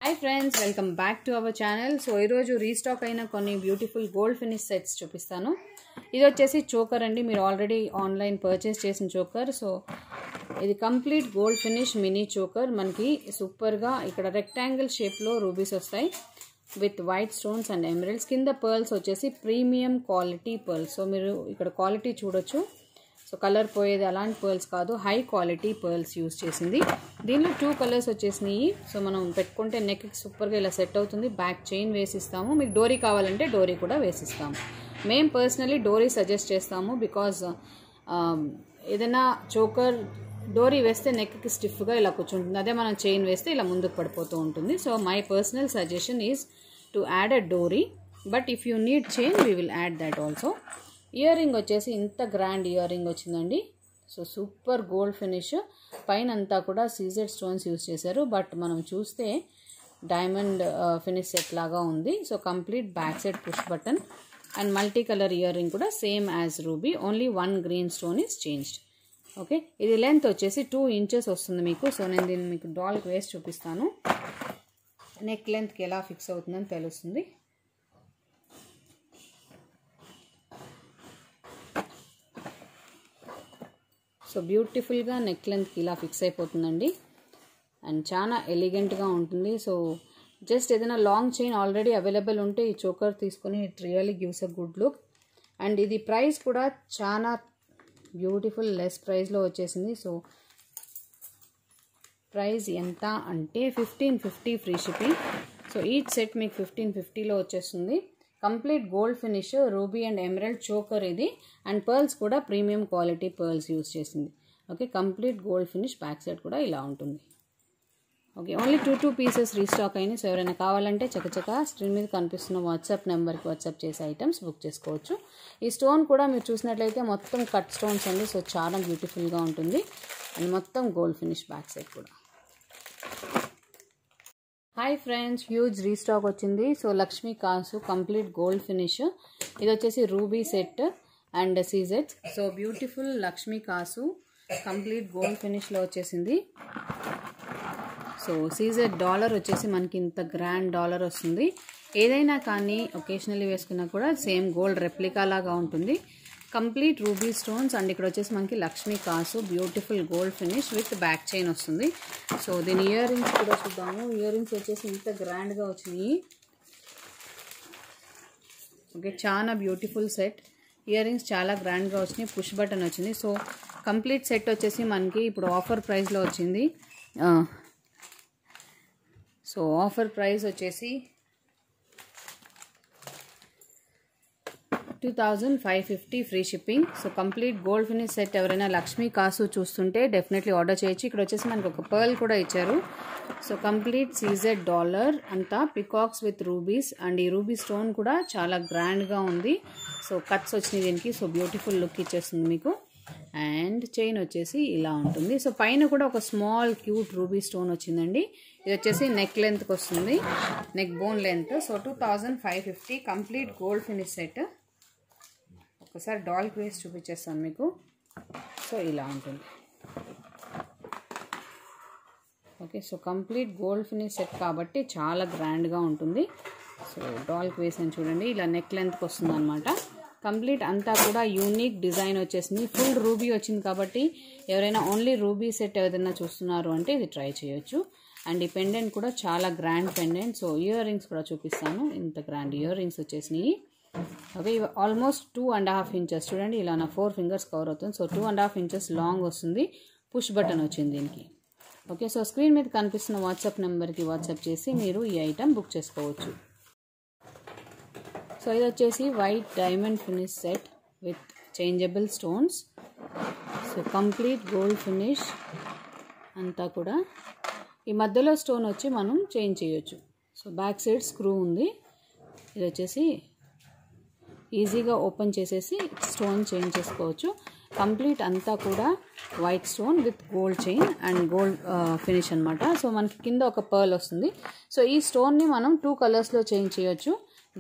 Hi friends, welcome back to our channel. So ee roju restock aina konni beautiful gold finish sets chupistanu. Idi vachesi choker andi, meer already online purchase chesin choker. So idi complete gold finish mini choker manki super ga ikkada rectangle shape lo rubies vastayi with white stones and emeralds. Kinda pearls vachesi premium quality pearls. So meer ikkada quality chudochu. So colour పోయేది అలాంటి pearls కాదు, high quality pearls use చేసింది. దీనిలో 2 colours వచ్చేసినాయి. So మనం పెట్టుకుంటే నెక్కి సూపర్గా ఇలా సెట్ అవుతుంది. బ్యాక్ చైన్ వేసిస్తాము, మీకు డోరీ కావాలంటే డోరీ కూడా వేసిస్తాము. మేము పర్సనలీ డోరీ సజెస్ట్ చేస్తాము, బికాజ్ ఏదైనా చోకర్ డోరీ వేస్తే నెక్కి స్టిఫ్గా ఇలా కూర్చుంటుంది, అదే మనం చైన్ వేస్తే ఇలా ముందుకు పడిపోతూ ఉంటుంది. So my personal suggestion is to add a dori, but if you need chain we will add that also. Earring వచ్చేసి ఇంత గ్రాండ్ ఇయర్ రింగ్ వచ్చిందండి. సో సూపర్ గోల్డ్ ఫినిష్, పైన అంతా కూడా సీజెడ్ స్టోన్స్ యూజ్ చేశారు, బట్ మనం చూస్తే diamond finish set లాగా ఉంది. So complete back side push button and multi colour earring కూడా same as ruby, only 1 green stone is changed. Okay, ఇది లెంత్ వచ్చేసి 2 ఇంచెస్ వస్తుంది మీకు. సో నేను దీన్ని మీకు డాల్కి వేసి చూపిస్తాను, నెక్ లెంత్కి ఎలా ఫిక్స్ అవుతుందని తెలుస్తుంది. సో బ్యూటిఫుల్గా నెక్ లెంత్కి ఇలా ఫిక్స్ అయిపోతుందండి అండ్ చాలా ఎలిగెంట్గా ఉంటుంది. సో జస్ట్ ఏదైనా లాంగ్ చైన్ ఆల్రెడీ అవైలబుల్ ఉంటే ఈ చోకర్ తీసుకొని it really gives a good look. And ఇది ప్రైస్ కూడా చాలా బ్యూటిఫుల్ లెస్ ప్రైస్లో వచ్చేసింది. సో ప్రైస్ ఎంత అంటే 1550 free shipping. So each set మీకు 1550లో వచ్చేస్తుంది. Complete gold finish, ruby and emerald choker ఇది, అండ్ పర్ల్స్ కూడా ప్రీమియం క్వాలిటీ పర్ల్స్ యూజ్ చేసింది. Okay, complete gold finish, back side కూడా ఇలా ఉంటుంది. ఓకే, ఓన్లీ 2 పీసెస్ రీస్టాక్ అయినాయి. సో ఎవరైనా కావాలంటే చకచక స్క్రీన్ మీద కనిపిస్తున్న వాట్సాప్ నెంబర్కి వాట్సాప్ చేసే ఐటమ్స్ బుక్ చేసుకోవచ్చు. ఈ స్టోన్ కూడా మీరు చూసినట్లయితే మొత్తం కట్ స్టోన్స్ అండి. సో చాలా బ్యూటిఫుల్గా ఉంటుంది అండ్ మొత్తం గోల్డ్ ఫినిష్, బ్యాక్ సైడ్ కూడా. హాయ్ ఫ్రెండ్స్, హ్యూజ్ రీస్టాక్ వచ్చింది. So Lakshmi kasu complete gold finish, ఇది వచ్చేసి ruby set and CZ. So beautiful Lakshmi kasu complete gold ఫినిష్లో వచ్చేసింది. సో సీజెడ్ డాలర్ వచ్చేసి మనకి ఇంత గ్రాండ్ డాలర్ వస్తుంది. ఏదైనా కానీ ఒకేషనల్లీ వేసుకున్నా కూడా సేమ్ గోల్డ్ రెప్లికా లాగా ఉంటుంది. కంప్లీట్ రూబీ స్టోన్స్ అండ్ ఇక్కడ వచ్చేసి మనకి Lakshmi kasu beautiful gold finish with back chain వస్తుంది. సో దీని ఇయర్ రింగ్స్ కూడా చూద్దాము. ఇయర్ రింగ్స్ వచ్చేసి ఇంత గ్రాండ్గా వచ్చినాయి. ఓకే, చాలా బ్యూటిఫుల్ సెట్. ఇయర్ రింగ్స్ చాలా గ్రాండ్గా వచ్చినాయి, పుష్ బటన్ వచ్చింది. సో కంప్లీట్ సెట్ వచ్చేసి మనకి ఇప్పుడు ఆఫర్ ప్రైస్లో వచ్చింది. సో ఆఫర్ ప్రైస్ వచ్చేసి 2550 free shipping. So complete gold finish set ఎవరైనా లక్ష్మీ కాసు చూస్తుంటే డెఫినెట్లీ ఆర్డర్ చేయొచ్చు. ఇక్కడ వచ్చేసి మనకి ఒక పర్ల్ కూడా ఇచ్చారు. సో కంప్లీట్ సీజెడ్ డాలర్ అంతా పికాక్స్ విత్ రూబీస్ అండ్ ఈ రూబీ స్టోన్ కూడా చాలా గ్రాండ్గా ఉంది. సో కట్స్ వచ్చినాయి దీనికి. సో బ్యూటిఫుల్ లుక్ ఇచ్చేస్తుంది మీకు. అండ్ చైన్ వచ్చేసి ఇలా ఉంటుంది. సో పైన కూడా ఒక స్మాల్ క్యూట్ రూబీ స్టోన్ వచ్చిందండి. ఇది వచ్చేసి నెక్ లెంత్కి వస్తుంది, neck bone length. So 2550 complete gold finish set. ఒకసారి డాల్కి వేసి చూపించేస్తాను మీకు. సో ఇలా ఉంటుంది. Okay, so complete gold finish set కాబట్టి చాలా గ్రాండ్గా ఉంటుంది. సో డాల్కి వేసాను చూడండి, ఇలా నెక్ లెంత్కి వస్తుంది అనమాట. కంప్లీట్ అంతా కూడా యూనిక్ డిజైన్ వచ్చేసింది. ఫుల్ రూబీ వచ్చింది కాబట్టి ఎవరైనా ఓన్లీ రూబీ సెట్ ఏదైనా చూస్తున్నారు అంటే ఇది ట్రై చేయొచ్చు. అండ్ ఈ పెండెంట్ కూడా చాలా grand pendant. So ear rings కూడా చూపిస్తాను. ఇంత గ్రాండ్ ఇయర్ రింగ్స్ వచ్చేసినాయి. ఓకే, ఆల్మోస్ట్ 2.5 ఇంచెస్ చూడండి, ఇలా నా 4 ఫింగర్స్ కవర్ అవుతుంది. సో 2.5 ఇంచెస్ లాంగ్ వస్తుంది. పుష్ బటన్ వచ్చింది దీనికి. ఓకే, సో స్క్రీన్ మీద కనిపిస్తున్న వాట్సాప్ నెంబర్కి వాట్సాప్ చేసి మీరు ఈ ఐటమ్ బుక్ చేసుకోవచ్చు. సో ఇది వచ్చేసి white diamond finish set with changeable stones. So complete gold finish అంతా కూడా. ఈ మధ్యలో స్టోన్ వచ్చి మనం చేంజ్ చేయొచ్చు. సో బ్యాక్ సైడ్ స్క్రూ ఉంది. ఇది వచ్చేసి ఈజీగా ఓపెన్ చేసేసి స్టోన్ చేంజ్ చేసుకోవచ్చు. కంప్లీట్ అంతా కూడా white stone with gold chain and gold finish అనమాట. సో మనకి కింద ఒక పర్ల్ వస్తుంది. సో ఈ స్టోన్ని మనం 2 కలర్స్లో చేంజ్ చేయొచ్చు,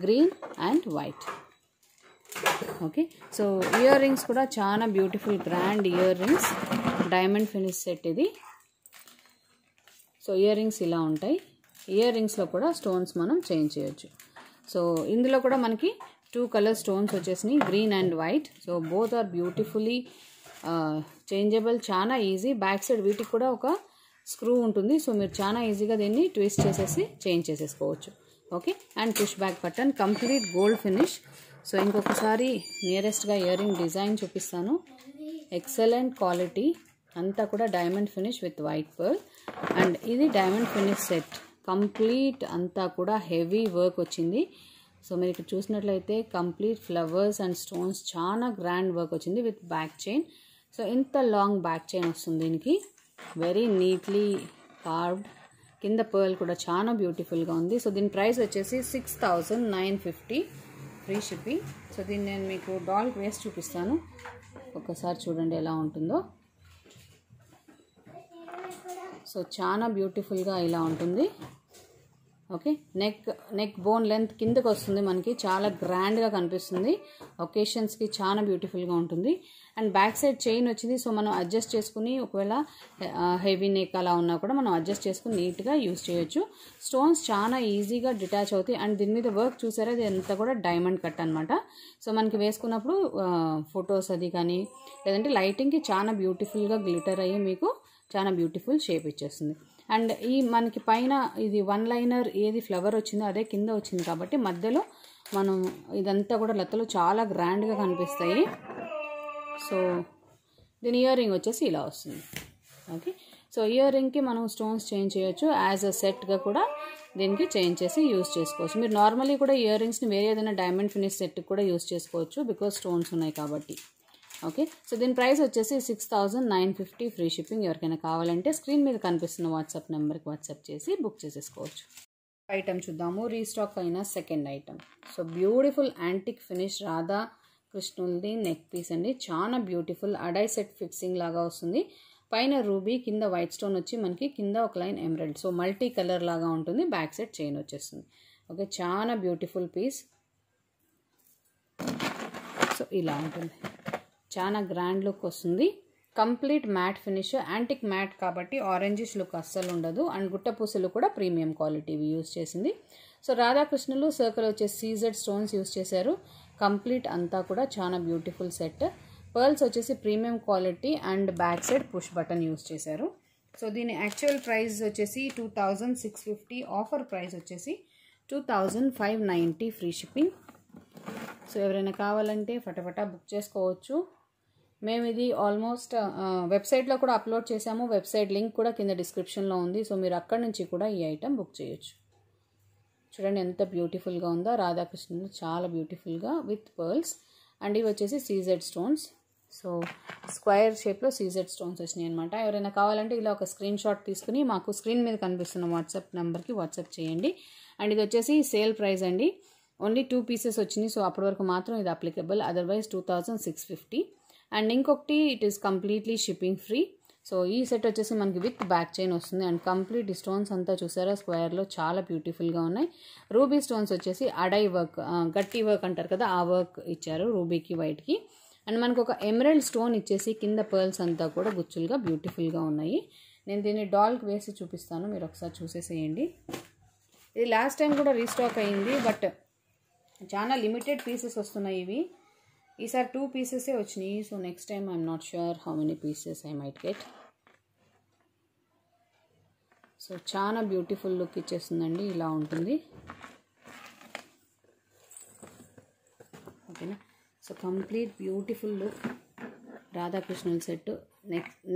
green and white. Okay, so ear rings కూడా చాలా beautiful grand ear rings, diamond finish set ఇది. సో ఇయర్ రింగ్స్ ఇలా ఉంటాయి. ఇయర్ రింగ్స్లో కూడా స్టోన్స్ మనం చేంజ్ చేయొచ్చు. సో ఇందులో కూడా మనకి 2 కలర్ స్టోన్స్ వచ్చేసినాయి, green and white. So both are beautifully changeable, చాలా ఈజీ. బ్యాక్ సైడ్ వీటికి కూడా ఒక స్క్రూ ఉంటుంది. సో మీరు చాలా ఈజీగా దీన్ని ట్విస్ట్ చేసేసి చేంజ్ చేసేసుకోవచ్చు. Okay, and push back button, complete gold finish. So ఇంకొకసారి నియరెస్ట్గా ఇయర్ రింగ్ డిజైన్ చూపిస్తాను. ఎక్సలెంట్ క్వాలిటీ, అంతా కూడా diamond finish with white pearl. And ఇది డైమండ్ ఫినిష్ సెట్, కంప్లీట్ అంతా కూడా హెవీ వర్క్ వచ్చింది. సో మీరు ఇక్కడ చూసినట్లయితే కంప్లీట్ ఫ్లవర్స్ అండ్ స్టోన్స్, చాలా గ్రాండ్ వర్క్ వచ్చింది విత్ బ్యాక్ చైన్. సో ఇంత లాంగ్ బ్యాక్ చైన్ వస్తుంది దీనికి, వెరీ నీట్లీ కార్వ్డ్. కింద పర్ల్ కూడా చాలా బ్యూటిఫుల్గా ఉంది. సో దీని ప్రైస్ వచ్చేసి 6950 ఫ్రీ షిప్పింగ్. సో దీన్ని నేను మీకు డాల్కి వేసి చూపిస్తాను, ఒకసారి చూడండి ఎలా ఉంటుందో. సో చాలా బ్యూటిఫుల్గా ఇలా ఉంటుంది. ఓకే, నెక్ బోన్ లెంత్ కిందకు వస్తుంది మనకి, చాలా గ్రాండ్గా కనిపిస్తుంది. ఒకేషన్స్కి చాలా బ్యూటిఫుల్గా ఉంటుంది. అండ్ బ్యాక్ సైడ్ చైన్ వచ్చింది. సో మనం అడ్జస్ట్ చేసుకుని, ఒకవేళ హెవీ నెక్ అలా ఉన్నా కూడా మనం అడ్జస్ట్ చేసుకుని నీట్గా యూజ్ చేయొచ్చు. స్టోన్స్ చాలా ఈజీగా డిటాచ్ అవుతాయి. అండ్ దీని మీద వర్క్ చూసారా, అది అంతా కూడా డైమండ్ కట్ అనమాట. సో మనకి వేసుకున్నప్పుడు ఫొటోస్ అది కానీ, లేదంటే లైటింగ్కి చాలా బ్యూటిఫుల్గా గ్లిటర్ అయ్యి మీకు చాలా బ్యూటిఫుల్ షేప్ ఇచ్చేస్తుంది. అండ్ ఈ మనకి పైన ఇది 1 లైనర్ ఏది ఫ్లవర్ వచ్చిందో అదే కింద వచ్చింది కాబట్టి మధ్యలో మనం ఇదంతా కూడా లతలు చాలా గ్రాండ్గా కనిపిస్తాయి. సో దీని ఇయర్ రింగ్ వచ్చేసి ఇలా వస్తుంది. ఓకే, సో ఇయర్ రింగ్కి మనం స్టోన్స్ చేంజ్ చేయొచ్చు, యాజ్ అ సెట్గా కూడా దీనికి చేంజ్ చేసి యూజ్ చేసుకోవచ్చు. మీరు నార్మల్లీ కూడా ఇయర్ రింగ్స్ని వేరే ఏదైనా డైమండ్ ఫినిష్ సెట్కి కూడా యూజ్ చేసుకోవచ్చు, బికాజ్ స్టోన్స్ ఉన్నాయి కాబట్టి. ఓకే, సో దీని ప్రైస్ వచ్చేసి 6950 ఫ్రీ షిప్పింగ్. ఎవరికైనా కావాలంటే స్క్రీన్ మీద కనిపిస్తున్న వాట్సాప్ నెంబర్కి వాట్సాప్ చేసి బుక్ చేసేసుకోవచ్చు. ఐటమ్ చూద్దాము, రీస్టాక్ అయిన second item. So beautiful antique finish Radha కృష్ణుల్ది నెక్ పీస్ అండి, చాలా బ్యూటిఫుల్ అడై సెట్ ఫిక్సింగ్ లాగా వస్తుంది. పైన రూబీ, కింద వైట్ స్టోన్ వచ్చి మనకి కింద ఒక line emerald. So multi colour లాగా ఉంటుంది. బ్యాక్ సైడ్ చైన్ వచ్చేస్తుంది. ఓకే, చాలా బ్యూటిఫుల్ పీస్. సో ఇలా ఉంటుంది, చాలా గ్రాండ్ లుక్ వస్తుంది. Complete mat finish, antique mat కాబట్టి ఆరెంజిష్ లుక్ అస్సలు ఉండదు. అండ్ గుట్ట పూసలు కూడా ప్రీమియం క్వాలిటీవి యూజ్ చేసింది. సో రాధాకృష్ణులు సర్కిల్ వచ్చేసి సీజెడ్ స్టోన్స్ యూజ్ చేశారు. కంప్లీట్ అంతా కూడా చాలా బ్యూటిఫుల్ సెట్. పర్ల్స్ వచ్చేసి premium quality and back side push button use చేశారు. సో దీని యాక్చువల్ ప్రైస్ వచ్చేసి 2650, ఆఫర్ ప్రైస్ వచ్చేసి 2590 ఫ్రీ షిప్పింగ్. సో ఎవరైనా కావాలంటే ఫటాఫటా బుక్ చేసుకోవచ్చు. మేము ఇది ఆల్మోస్ట్ వెబ్సైట్లో కూడా అప్లోడ్ చేసాము. వెబ్సైట్ లింక్ కూడా కింద డిస్క్రిప్షన్లో ఉంది. సో మీరు అక్కడి నుంచి కూడా ఈ ఐటెం బుక్ చేయొచ్చు. చూడండి ఎంత బ్యూటిఫుల్గా ఉందో, రాధాకృష్ణులు చాలా బ్యూటిఫుల్గా విత్ పర్ల్స్. అండ్ ఇవి వచ్చేసి సీజెడ్ స్టోన్స్. సో స్క్వేర్ షేప్లో సీజెడ్ స్టోన్స్ వచ్చినాయి అనమాట. ఎవరైనా కావాలంటే ఇలా ఒక స్క్రీన్ షాట్ తీసుకుని మాకు స్క్రీన్ మీద కనిపిస్తున్న వాట్సాప్ నెంబర్కి వాట్సాప్ చేయండి. అండ్ ఇది వచ్చేసి సేల్ ప్రైస్ అండి, ఓన్లీ 2 పీసెస్ వచ్చినాయి. సో అప్పటి వరకు మాత్రం ఇది అప్లికబుల్, అదర్వైజ్ 2650. అండ్ ఇంకొకటి it is completely shipping free. So ఈ సెట్ వచ్చేసి మనకి విత్ బ్యాక్ చైన్ వస్తుంది. అండ్ కంప్లీట్ స్టోన్స్ అంతా చూసారా స్క్వేర్లో చాలా బ్యూటిఫుల్గా ఉన్నాయి. రూబీ స్టోన్స్ వచ్చేసి అడై వర్క్, గట్టి వర్క్ అంటారు కదా, ఆ వర్క్ ఇచ్చారు రూబీకి వైట్కి. అండ్ మనకు ఒక ఎమరల్డ్ స్టోన్ ఇచ్చేసి కింద పర్ల్స్ అంతా కూడా గుచ్చులుగా బ్యూటిఫుల్గా ఉన్నాయి. నేను దీన్ని డాల్కి వేసి చూపిస్తాను, మీరు ఒకసారి చూసేసేయండి. ఇది లాస్ట్ టైం కూడా రీస్టాక్ అయ్యింది, బట్ చాలా లిమిటెడ్ పీసెస్ వస్తున్నాయి ఇవి. ఈసారి 2 పీసెసే వచ్చినాయి. So next time I'm not sure how many pieces I might get. So చాలా బ్యూటిఫుల్ లుక్ ఇచ్చేస్తుందండి, ఇలా ఉంటుంది. ఓకేనా, సో కంప్లీట్ బ్యూటిఫుల్ లుక్. రాధాకృష్ణుల సెట్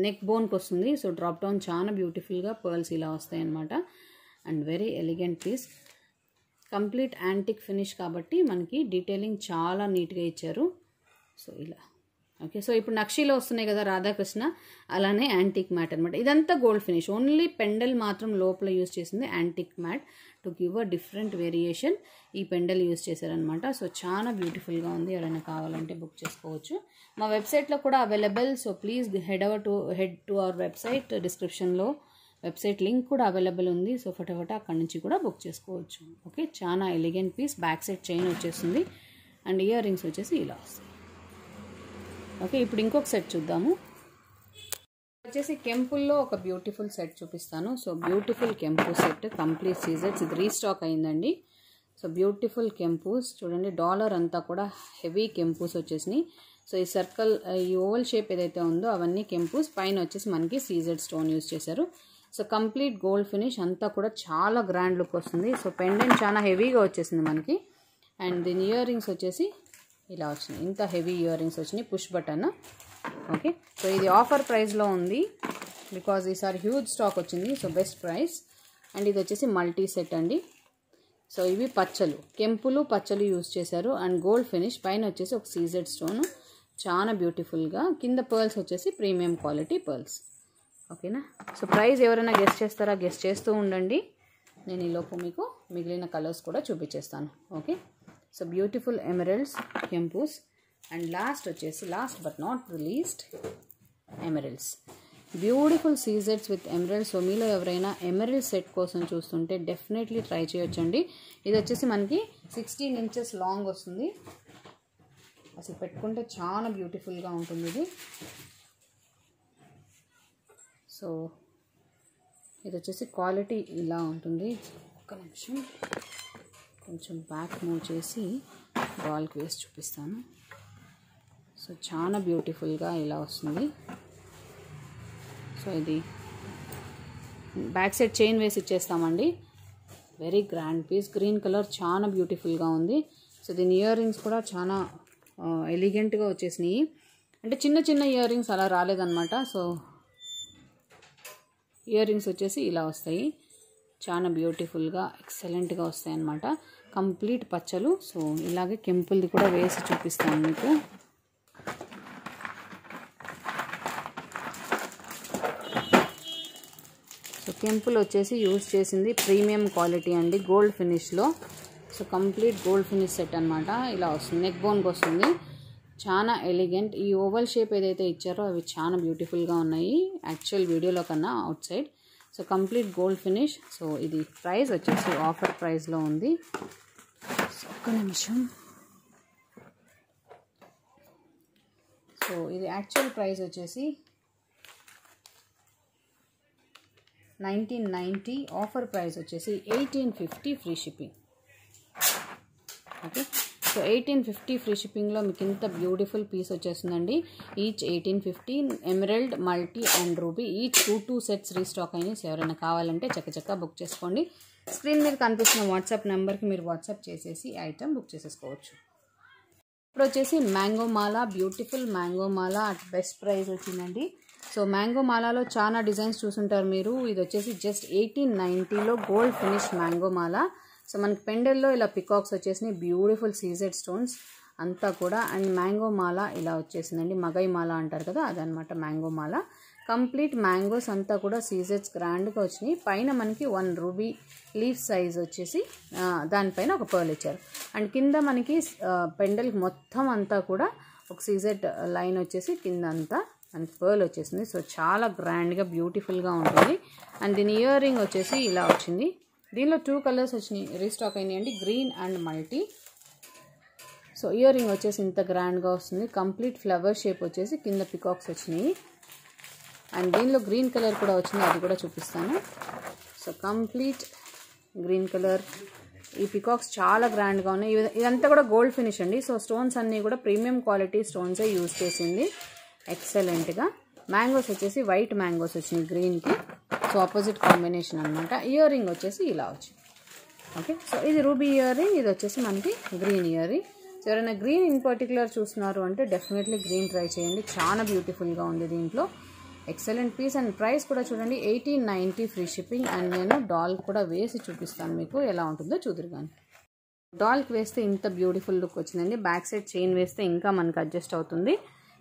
నెక్ బోన్కి వస్తుంది. సో డ్రాప్ డౌన్ చాలా బ్యూటిఫుల్గా పర్ల్స్ ఇలా వస్తాయి అన్నమాట. And very elegant piece, complete antique finish కాబట్టి మనకి డీటెయిలింగ్ చాలా నీట్గా ఇచ్చారు. సో ఇలా ఓకే. సో ఇప్పుడు నక్షీలో వస్తున్నాయి కదా రాధాకృష్ణ, అలానే యాంటిక్ మ్యాట్ అనమాట. ఇదంతా గోల్డ్ ఫినిష్, ఓన్లీ పెండల్ మాత్రం లోపల యూజ్ చేసింది antique mat to give a different variation. ఈ పెండల్ యూజ్ చేశారనమాట. సో చాలా బ్యూటిఫుల్గా ఉంది, ఎవరైనా కావాలంటే బుక్ చేసుకోవచ్చు. మా వెబ్సైట్లో కూడా available. So please head to our website. డిస్క్రిప్షన్లో వెబ్సైట్ లింక్ కూడా అవైలబుల్ ఉంది. సో ఫటాఫట అక్కడి నుంచి కూడా బుక్ చేసుకోవచ్చు. ఓకే, చాలా elegant piece. Back side chain వచ్చేస్తుంది అండ్ ఇయర్ రింగ్స్ వచ్చేసి ఇలా వస్తాయి. ఓకే, ఇప్పుడు ఇంకొక సెట్ చూద్దాము. వచ్చేసి కెంపుల్లో ఒక బ్యూటిఫుల్ సెట్ చూపిస్తాను. సో బ్యూటిఫుల్ కెంపు సెట్ కంప్లీట్ సీజెట్స్, ఇది రీస్టాక్ అయిందండి. సో బ్యూటిఫుల్ కెంపూస్ చూడండి, డాలర్ అంతా కూడా హెవీ కెంపూస్ వచ్చేసినాయి. సో ఈ సర్కిల్, ఈ ఓవల్ షేప్ ఏదైతే ఉందో అవన్నీ కెంపూస్, పైన వచ్చేసి మనకి సీజెడ్ స్టోన్ యూజ్ చేశారు. సో కంప్లీట్ గోల్డ్ ఫినిష్ అంతా కూడా చాలా గ్రాండ్ లుక్ వస్తుంది. సో పెండెంట్ చాలా హెవీగా వచ్చేసింది మనకి. అండ్ దీని ఇయర్ రింగ్స్ వచ్చేసి ఇలా వచ్చినాయి, ఇంత హెవీ ఇయర్ రింగ్స్ వచ్చినాయి, పుష్ బటన్. ఓకే, సో ఇది ఆఫర్ ప్రైస్లో ఉంది బికాజ్ ఈసారి హ్యూజ్ స్టాక్ వచ్చింది. So best price. అండ్ ఇది వచ్చేసి మల్టీ సెట్ అండి. సో ఇవి పచ్చలు, కెంపులు పచ్చలు యూజ్ చేశారు. అండ్ గోల్డ్ ఫినిష్, పైన వచ్చేసి ఒక సీజెడ్ స్టోన్, చాలా బ్యూటిఫుల్గా. కింద పర్ల్స్ వచ్చేసి ప్రీమియం క్వాలిటీ పర్ల్స్. ఓకేనా, సో ప్రైస్ ఎవరైనా గెస్ట్ చేస్తారా, గెస్ట్ చేస్తూ ఉండండి. నేను ఈలోపు మీకు మిగిలిన కలర్స్ కూడా చూపించేస్తాను. ఓకే, సో బ్యూటిఫుల్ ఎమరల్డ్స్, కెంపూస్. అండ్ లాస్ట్ వచ్చేసి, last but not the least, emeralds. Beautiful సీజెట్స్ విత్ ఎమరల్డ్. సో మీలో ఎవరైనా ఎమరల్డ్ సెట్ కోసం చూస్తుంటే డెఫినెట్లీ ట్రై చేయొచ్చండి. ఇది వచ్చేసి మనకి 16 ఇంచెస్ లాంగ్ వస్తుంది. అసలు పెట్టుకుంటే చాలా బ్యూటిఫుల్గా ఉంటుంది ఇది. సో ఇది వచ్చేసి క్వాలిటీ ఇలా ఉంటుంది. ఒక్క నిమిషం, కొంచెం బ్యాక్ మూవ్ చేసి డాల్కి వేసి చూపిస్తాను. సో చాలా బ్యూటిఫుల్గా ఇలా వస్తుంది. సో ఇది బ్యాక్ సైడ్ చైన్ వేసి ఇచ్చేస్తామండి. Very grand piece, green colour, చాలా బ్యూటిఫుల్గా ఉంది. సో దీని ఇయర్ రింగ్స్ కూడా చాలా ఎలిగెంట్గా వచ్చేసినాయి. అంటే చిన్న చిన్న ఇయర్ రింగ్స్ అలా రాలేదన్నమాట. సో ఇయర్ రింగ్స్ వచ్చేసి ఇలా వస్తాయి, చాలా బ్యూటిఫుల్గా ఎక్సలెంట్గా వస్తాయి అన్నమాట. కంప్లీట్ పచ్చలు. సో ఇలాగే కెంపుల్ది కూడా వేసి చూపిస్తాను మీకు. సో కెంపుల్ వచ్చేసి యూజ్ చేసింది ప్రీమియం క్వాలిటీ అండి, గోల్డ్ ఫినిష్లో. So complete gold finish set అనమాట. ఇలా వస్తుంది, నెక్ బోన్కి వస్తుంది, చాలా ఎలిగెంట్. ఈ ఓవల్ షేప్ ఏదైతే ఇచ్చారో అవి చాలా బ్యూటిఫుల్గా ఉన్నాయి యాక్చువల్ వీడియోలో కన్నా out side. So complete gold finish. So ఇది ప్రైస్ వచ్చేసి ఆఫర్ ప్రైస్లో ఉంది. సో ఒక్క నిమిషం. సో ఇది యాక్చువల్ ప్రైస్ వచ్చేసి 1990, ఆఫర్ ప్రైస్ వచ్చేసి 1850 free shipping. Okay, so 1850 free షిప్పింగ్లో మీకు ఇంత బ్యూటిఫుల్ పీస్ వచ్చేస్తుందండి. Each 1850. Emerald, multi and ruby each 2 sets restock అయినాయి. సో ఎవరైనా కావాలంటే చక్కచక్క బుక్ చేసుకోండి. స్క్రీన్ మీద కనిపిస్తున్న వాట్సాప్ నెంబర్కి మీరు వాట్సాప్ చేసేసి ఐటమ్ బుక్ చేసేసుకోవచ్చు. ఇప్పుడు వచ్చేసి mango Mala, beautiful mango Mala at best price వచ్చిందండి. సో మ్యాంగో మాలలో చాలా డిజైన్స్ చూసుంటారు మీరు. ఇది వచ్చేసి జస్ట్ 1890లో గోల్డ్ ఫినిష్ మ్యాంగో మాల. సో మనకి పెండెల్లో ఇలా పికాక్స్ వచ్చేసినాయి, బ్యూటిఫుల్ సీజెడ్ స్టోన్స్ అంతా కూడా. అండ్ మ్యాంగో మాల ఇలా వచ్చేసిందండి, మగై మాల అంటారు కదా అదనమాట మ్యాంగో మాల. కంప్లీట్ మ్యాంగోస్ అంతా కూడా సీజెడ్స్ గ్రాండ్గా వచ్చినాయి. పైన మనకి 1 రూబీ లీఫ్ సైజ్ వచ్చేసి దానిపైన ఒక పర్ల్ ఇచ్చారు. అండ్ కింద మనకి పెండెల్ మొత్తం అంతా కూడా ఒక సీజెడ్ లైన్ వచ్చేసి కింద అంతా మనకి పర్ల్ వచ్చేసింది. సో చాలా గ్రాండ్గా బ్యూటిఫుల్గా ఉంటుంది. అండ్ దీని ఇయర్ రింగ్ వచ్చేసి ఇలా వచ్చింది. దీనిలో 2 కలర్స్ వచ్చినాయి, రీస్టాక్ అయినాయండి, green and multi. So earring వచ్చేసి ఇంత గ్రాండ్గా వస్తుంది. కంప్లీట్ ఫ్లవర్ షేప్ వచ్చేసి కింద పికాక్స్ వచ్చినాయి. అండ్ దీనిలో గ్రీన్ కలర్ కూడా వచ్చింది, అది కూడా చూపిస్తాను. సో కంప్లీట్ గ్రీన్ కలర్, ఈ పికాక్స్ చాలా గ్రాండ్గా ఉన్నాయి. ఇదంతా కూడా గోల్డ్ ఫినిష్ అండి. సో స్టోన్స్ అన్నీ కూడా ప్రీమియం క్వాలిటీ స్టోన్సే యూజ్ చేసింది ఎక్సలెంట్గా. మ్యాంగోస్ వచ్చేసి వైట్ మ్యాంగోస్ వచ్చినాయి గ్రీన్కి. సో ఆపోజిట్ కాంబినేషన్ అనమాట. ఇయర్ రింగ్ వచ్చేసి ఇలా వచ్చింది. ఓకే, సో ఇది రూబీ ఇయర్ రింగ్, ఇది వచ్చేసి మనకి గ్రీన్ ఇయర్ రింగ్. సో ఎవరైనా గ్రీన్ ఇన్ పర్టికులర్ చూస్తున్నారు అంటే డెఫినెట్లీ గ్రీన్ ట్రై చేయండి, చాలా బ్యూటిఫుల్గా ఉంది దీంట్లో. Excellent piece. అండ్ ప్రైస్ కూడా చూడండి 1890 ఫ్రీ షిప్పింగ్. అండ్ నేను డాల్ కూడా వేసి చూపిస్తాను మీకు ఎలా ఉంటుందో చూదురు కానీ. డాల్కి వేస్తే ఇంత బ్యూటిఫుల్ లుక్ వచ్చిందండి. బ్యాక్ సైడ్ చైన్ వేస్తే ఇంకా మనకి అడ్జస్ట్ అవుతుంది.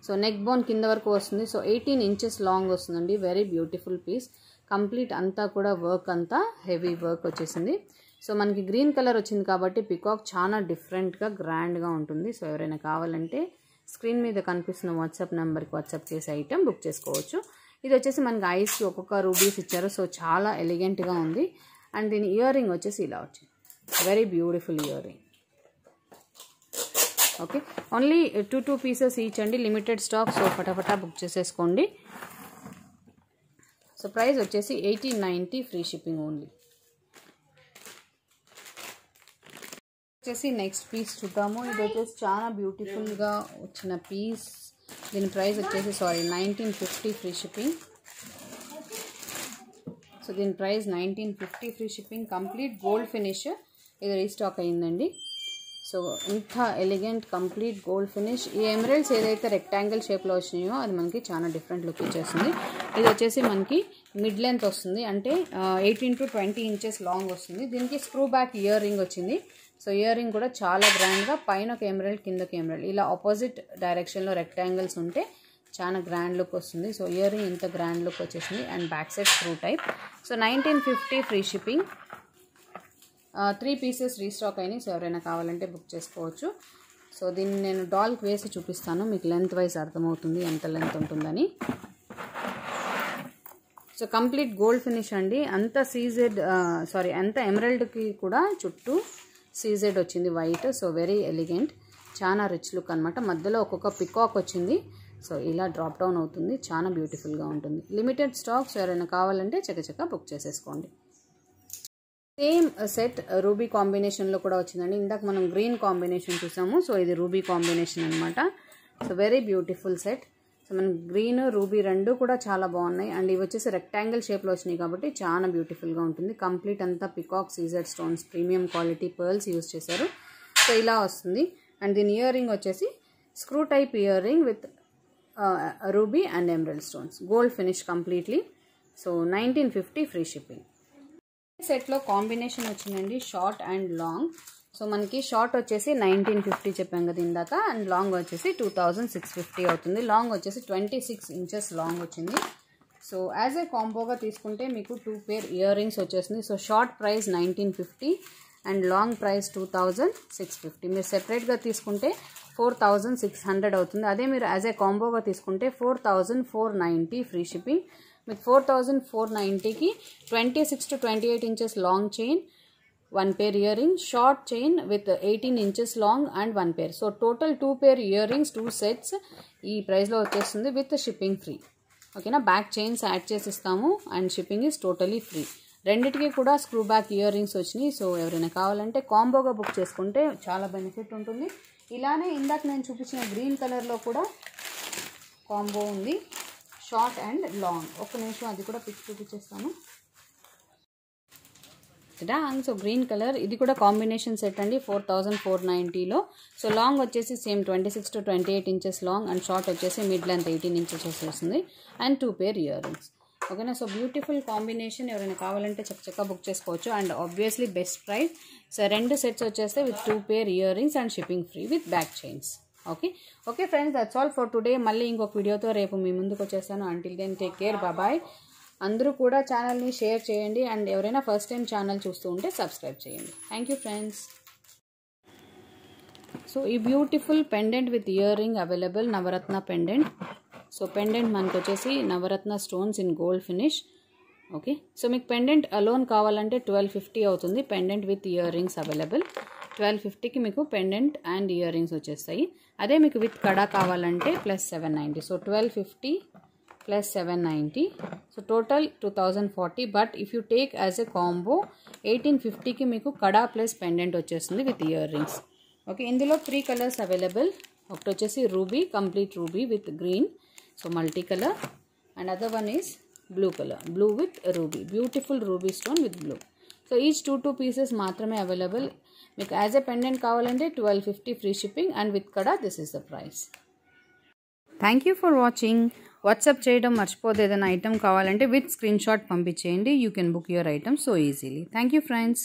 సో నెక్ బోన్ కింద వరకు వస్తుంది. సో 18 ఇంచెస్ లాంగ్ వస్తుందండి. Very beautiful piece. కంప్లీట్ అంతా కూడా వర్క్ అంతా హెవీ వర్క్ వచ్చేసింది. సో మనకి గ్రీన్ కలర్ వచ్చింది కాబట్టి పికాక్ చాలా డిఫరెంట్గా గ్రాండ్గా ఉంటుంది. సో ఎవరైనా కావాలంటే స్క్రీన్ మీద కనిపిస్తున్న వాట్సాప్ నెంబర్కి వాట్సాప్ చేసే ఐటమ్ బుక్ చేసుకోవచ్చు. ఇది వచ్చేసి మనకి ఐస్కి ఒక్కొక్క రూబీస్ ఇచ్చారు. సో చాలా ఎలిగెంట్గా ఉంది. అండ్ దీని ఇయర్ రింగ్ వచ్చేసి ఇలా వచ్చింది, very beautiful ear ring. Okay, only 2 pieces each అండి, లిమిటెడ్ స్టాక్. సో ఫటాఫటా బుక్ చేసేసుకోండి. సో ప్రైస్ వచ్చేసి 1890 ఫ్రీ షిప్పింగ్ ఓన్లీ. వచ్చేసి నెక్స్ట్ పీస్ చూద్దాము. ఇది వచ్చేసి చాలా బ్యూటిఫుల్గా వచ్చిన పీస్. దీని ప్రైస్ వచ్చేసి 1950 ఫ్రీ షిప్పింగ్. సో దీని price 1950 free shipping. Complete gold finish, ఇది రీస్టాక్ అయిందండి. సో ఇంత ఎలిగెంట్ కంప్లీట్ గోల్డ్ ఫినిష్. ఈ ఎమరల్డ్స్ ఏదైతే రెక్టాంగిల్ షేప్లో వచ్చినాయో అది మనకి చాలా డిఫరెంట్ లుక్ ఇచ్చేస్తుంది. ఇది వచ్చేసి మనకి మిడ్ లెంత్ వస్తుంది, అంటే 18 to 20 ఇంచెస్ లాంగ్ వస్తుంది. దీనికి స్క్రూ బ్యాక్ ఇయర్ రింగ్ వచ్చింది. సో ఇయర్ రింగ్ కూడా చాలా గ్రాండ్గా, పైన ఒక ఎమరల్డ్ కిందకి ఎమరల్డ్, ఇలా ఆపోజిట్ డైరెక్షన్లో రెక్టాంగిల్స్ ఉంటే చాలా గ్రాండ్ లుక్ వస్తుంది. సో ఇయర్ రింగ్ ఇంత గ్రాండ్ లుక్ వచ్చేసింది and back side screw type. So 1950 free shipping. 3 pieces restock అయినాయి. సో ఎవరైనా కావాలంటే బుక్ చేసుకోవచ్చు. సో దీన్ని నేను డాల్కి వేసి చూపిస్తాను, మీకు లెంత్ వైజ్ అర్థమవుతుంది ఎంత లెంత్ ఉంటుందని. సో కంప్లీట్ గోల్డ్ ఫినిష్ అండి. అంత సీజెడ్ అంత ఎమరల్డ్కి కూడా చుట్టూ సీజెడ్ వచ్చింది వైట్. సో వెరీ ఎలిగెంట్, చాలా రిచ్ లుక్ అనమాట. మధ్యలో ఒక్కొక్క పికాక్ వచ్చింది. సో ఇలా డ్రాప్ డౌన్ అవుతుంది, చాలా బ్యూటిఫుల్గా ఉంటుంది. లిమిటెడ్ స్టాక్స్, ఎవరైనా కావాలంటే చకచక బుక్ చేసేసుకోండి. సేమ్ సెట్ రూబీ కాంబినేషన్లో కూడా వచ్చిందండి. ఇందాక మనం గ్రీన్ కాంబినేషన్ చూసాము. సో ఇది రూబీ కాంబినేషన్ అనమాట. So very beautiful set. So మనం గ్రీన్ రూబీ రెండు కూడా చాలా బాగున్నాయి. అండ్ ఇవి వచ్చేసి రెక్టాంగిల్ షేప్లో వచ్చినాయి కాబట్టి చాలా బ్యూటిఫుల్గా ఉంటుంది. కంప్లీట్ అంతా peacock CZ stones, premium quality pearls use చేశారు. సో ఇలా వస్తుంది. అండ్ దీని ఇయర్ రింగ్ వచ్చేసి screw type ear ring with ruby and emerald stones, gold finish completely. So 1950 free shipping. సెట్లో కాంబినేషన్ వచ్చిందండి షార్ట్ అండ్ లాంగ్. సో మనకి short వచ్చేసి 1950 చెప్పాం కదా ఇందాక, అండ్ లాంగ్ వచ్చేసి 2650 అవుతుంది. లాంగ్ వచ్చేసి 26 ఇంచెస్ లాంగ్ వచ్చింది. సో యాజ్ ఏ కాంబోగా తీసుకుంటే మీకు 2 పేర్ ఇయర్ రింగ్స్ వచ్చేసింది. So short price 1950 and long price 2650. మీరు సెపరేట్గా తీసుకుంటే 4600 అవుతుంది. అదే మీరు యాజ్ ఏ కాంబోగా తీసుకుంటే 4490 ఫ్రీ షిప్పింగ్. మీకు 4490కి 26 to 28 inches long chain, 1 pair ear ring, short chain with 18 inches long and 1 pair. So total 2 pair ear rings, 2 sets ఈ ప్రైస్లో వచ్చేస్తుంది విత్ షిప్పింగ్ ఫ్రీ. ఓకేనా, బ్యాక్ చైన్స్ యాడ్ చేసి ఇస్తాము and shipping is totally free. రెండిటికి కూడా screw back ear rings వచ్చినాయి. So ఎవరైనా కావాలంటే కాంబోగా బుక్ చేసుకుంటే చాలా బెనిఫిట్ ఉంటుంది. ఇలానే ఇందాక నేను చూపించిన గ్రీన్ కలర్లో కూడా కాంబో ఉంది, షార్ట్ అండ్ లాంగ్. ఒక్క నిమిషం అది కూడా పిక్ చూపించేస్తాను. సో గ్రీన్ కలర్, ఇది కూడా కాంబినేషన్ సెట్ అండి 4490లో. సో లాంగ్ వచ్చేసి same 26 to 28 inches long and short వచ్చేసి మిడ్ లెంత్ 18 ఇంచెస్ వస్తుంది అండ్ 2 pair ఇయర్ రింగ్స్. ఓకేనా, సో బ్యూటిఫుల్ కాంబినేషన్. ఎవరైనా కావాలంటే చక్కగా బుక్ చేసుకోవచ్చు and obviously best price. So 2 sets వచ్చేస్తే with 2 pair earrings and shipping free with back chains. Okay friends, that's all for today. మళ్ళీ ఇంకొక వీడియోతో రేపు మీ ముందుకు వచ్చేస్తాను. Until then take care, bye. అందరూ కూడా ఛానల్ని షేర్ చేయండి అండ్ ఎవరైనా ఫస్ట్ టైం ఛానల్ చూస్తూ ఉంటే సబ్స్క్రైబ్ చేయండి. Thank you friends. సో ఈ beautiful pendant with earring available, navaratna pendant. So pendant మనకు వచ్చేసి navaratna stones in gold finish. Okay, so మీకు పెండెంట్ అలోన్ కావాలంటే 1250 అవుతుంది. Pendant with earrings available. 1250కి మీకు పెండెంట్ అండ్ ఇయర్ రింగ్స్ వచ్చేస్తాయి. అదే మీకు విత్ కడా కావాలంటే plus 790. So 1250 plus 790. So total 2040. But if you take as a combo 1850కి మీకు కడా ప్లస్ పెండెంట్ వచ్చేస్తుంది విత్ ఇయర్ రింగ్స్. ఓకే, ఇందులో 3 కలర్స్ అవైలబుల్. ఒకటి వచ్చేసి ruby, complete ruby with green, so multi colour. And other one is blue colour, blue with ruby, beautiful ruby stone with blue. So each 2 pieces మాత్రమే available. మీకు as a pendant కావాలంటే 1250 free shipping and with kada this is the price. Thank you for watching. WhatsApp చేయడం మర్చిపోతే ఏదైనా item కావాలంటే with screen shot పంపించేయండి. You can book your item so easily. Thank you friends.